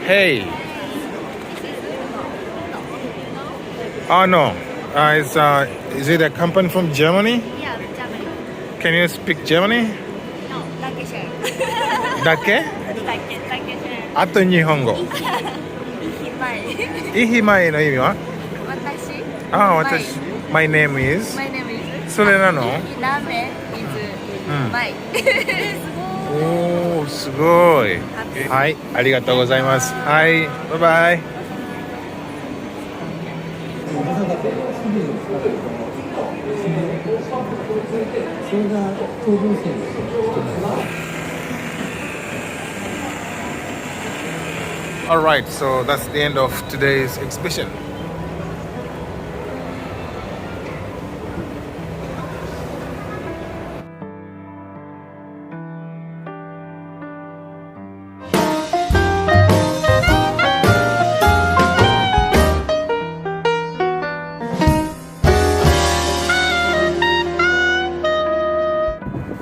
Hey. Oh no. Is it a company from Germany? Yeah, Germany. Can you speak Germany? No, だけシェだけ？だけシェあと日本語。いひまい。いひまいの意味は？私。私。My name is? My name is. それなの？ラーメン is マイ。おー、すごい。はい、ありがとうございます。はい、バイバイ。Alright, so that's the end of today's exhibition.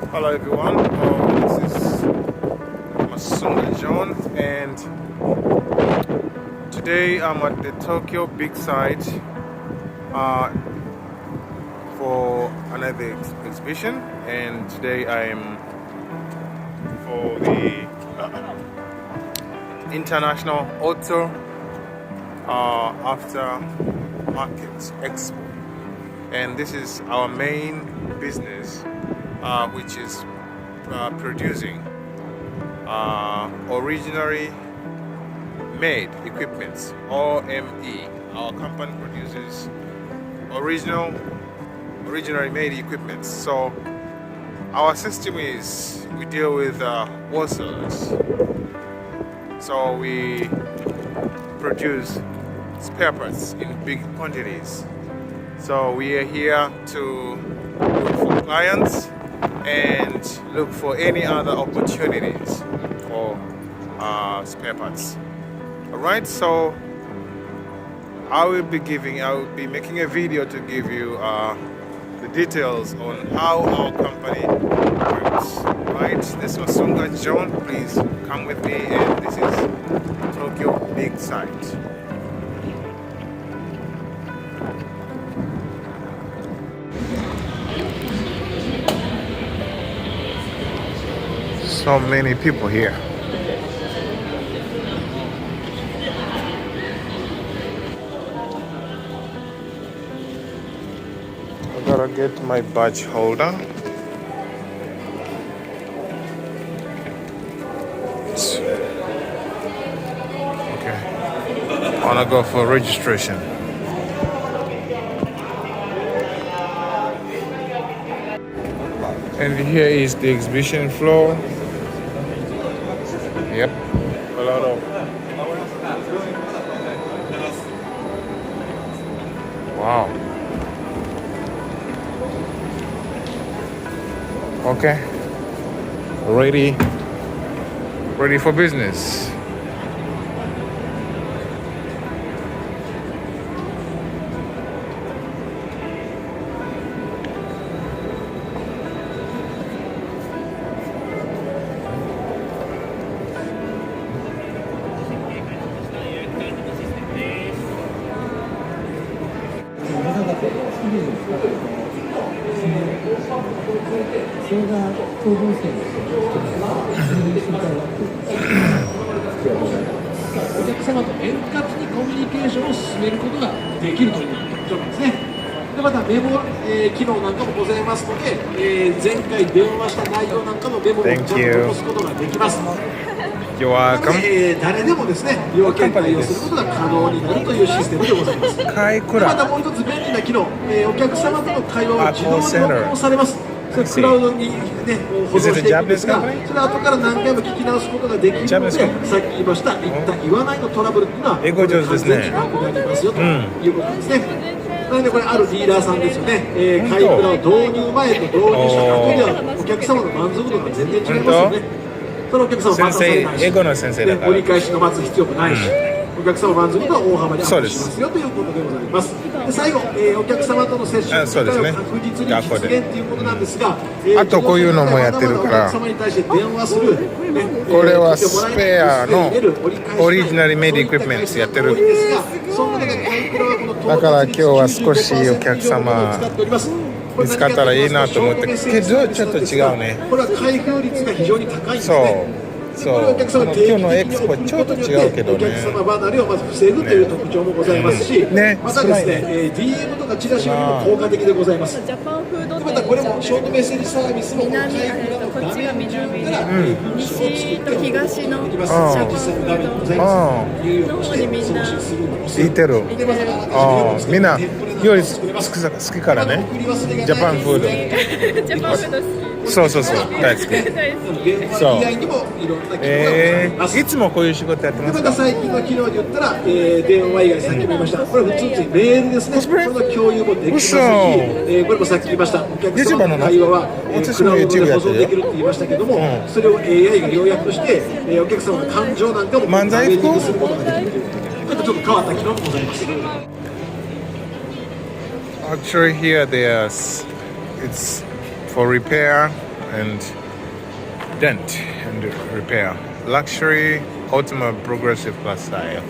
Hello everyone, this is Masunga John, and today I'm at the Tokyo Big Site for another exhibition, and today I'm for the International Auto Aftermarket Expo, and this is our main business, which is producing originally made equipments, OME. Our company produces originally made equipments. So our system is we deal with wholesalers. So we produce spare parts in big quantities. So we are here to look for clients and look for any other opportunities for spare parts. Alright, so I will be making a video to give you the details on how our company works. Right, this was Masunga John. Please come with me, and this is Tokyo Big Site. So many people here. I gotta get my badge holder. Okay. I wanna go for registration. And here is the exhibition floor. Yep, a lot of. Wow. Okay. Ready for business.お客様と円滑にコミュニケーションを進めることができるという特徴なんですね。でまたメモ、機能なんかもございますので、前回電話した内容なんかのメモもちゃんと残すことができます。You're welcome. 誰でもですね、要件対応することが可能になるというシステムでございます。またもう一つ便利な機能、お客様との会話を自動で録音されます。クラウドに、ね、保存していくんですが、それ後から何回も聞き直すことができるので、さっき言いました言った言わないのトラブルっていうのは完全になくなりますよということですね。なのでこれあるディーラーさんですよね、買いクラを導入前と導入した後ではお客様の満足度が全然違いますよね。そのお客様待たされないし、折り返しの待つ必要もないし、お客様満足度は大幅にアップしますよということでございます。で最後、お客様との接触機会を確実に実現ということなんですが、あとこういうのもやってるから、お客様に対して電話する、これはスペアのオリジナルメイドエクイプメントやってる。だから今日は少しお客様見つかったらいいなと思ったけど、ちょっと違うね。これは開封率が非常に高いんですね。そう、今日のエクスポちょっと違うけどね。お客様離れをまず防ぐという特徴もございますし、またですね、DM とかチラシよりも効果的でございます。ジャパンフードまたこれもショートメッセージサービスもこっちが南で西と東のジャパンフードの方にみんな行ってる。みんな料理好きからね。ジャパンフード。ジャパンフード好き。そうそうそう、大好き。そう。いつもこういう仕事やってますか？最近の機能で言ったら、電話以外さっきも言いました。これ普通にメールですね。これの共有もできますし、これもさっき言いました。お客様の会話はクラウドで保存できるって言いましたけども、それを AI が要約して、お客様の感情なんかも漫才風することができるという。ちょっと変わった機能もございます。Actually, here it's for repair and dent and repair. Luxury, ultimate, progressive plus style.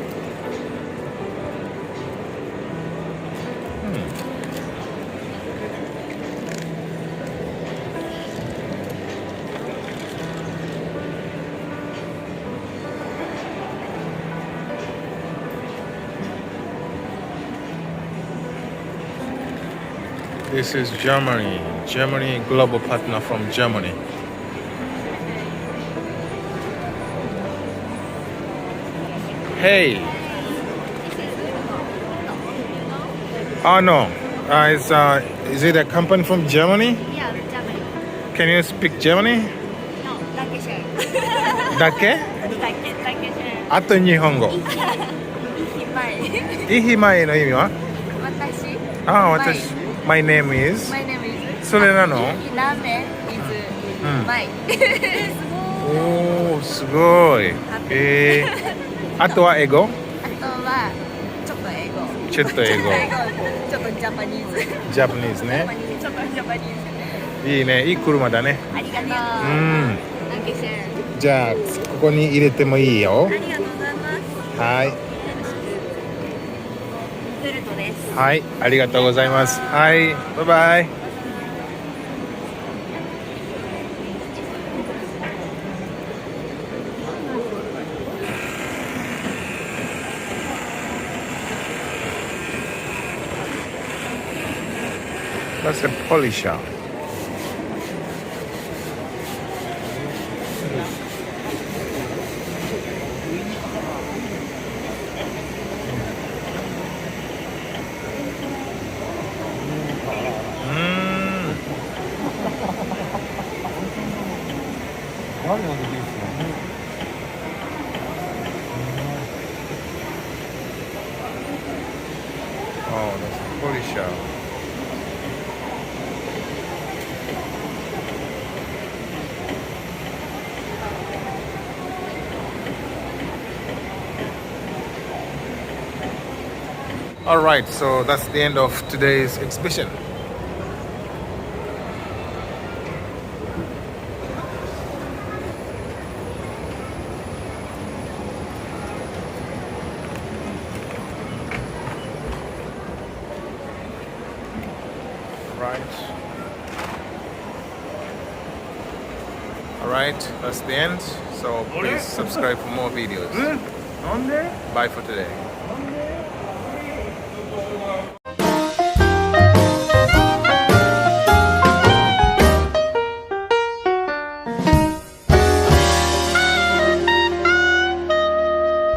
This is Germany. Germany global partner from Germany. Hey. Oh no. Is it a company from Germany? Yeah, Germany. Can you speak Germany? No, だけ？あと日本語。いひまえの意味は？私。My name is? My name is? それなの？ラーメン is my おー、すごい。あとは英語？あとはちょっと英語。ちょっと英語。ちょっとジャパニーズ。ジャパニーズね。ちょっとジャパニーズ。いいね、いい車だね。ありがとう。じゃあここに入れてもいいよ。ありがとうございます。はい。フルトです。はい、ありがとうございます。はい、バイバイ。That's a polisher. Oh, that's a polisher. All right, so that's the end of today's exhibition. Alright, that's the end. So please subscribe for more videos. Bye for today.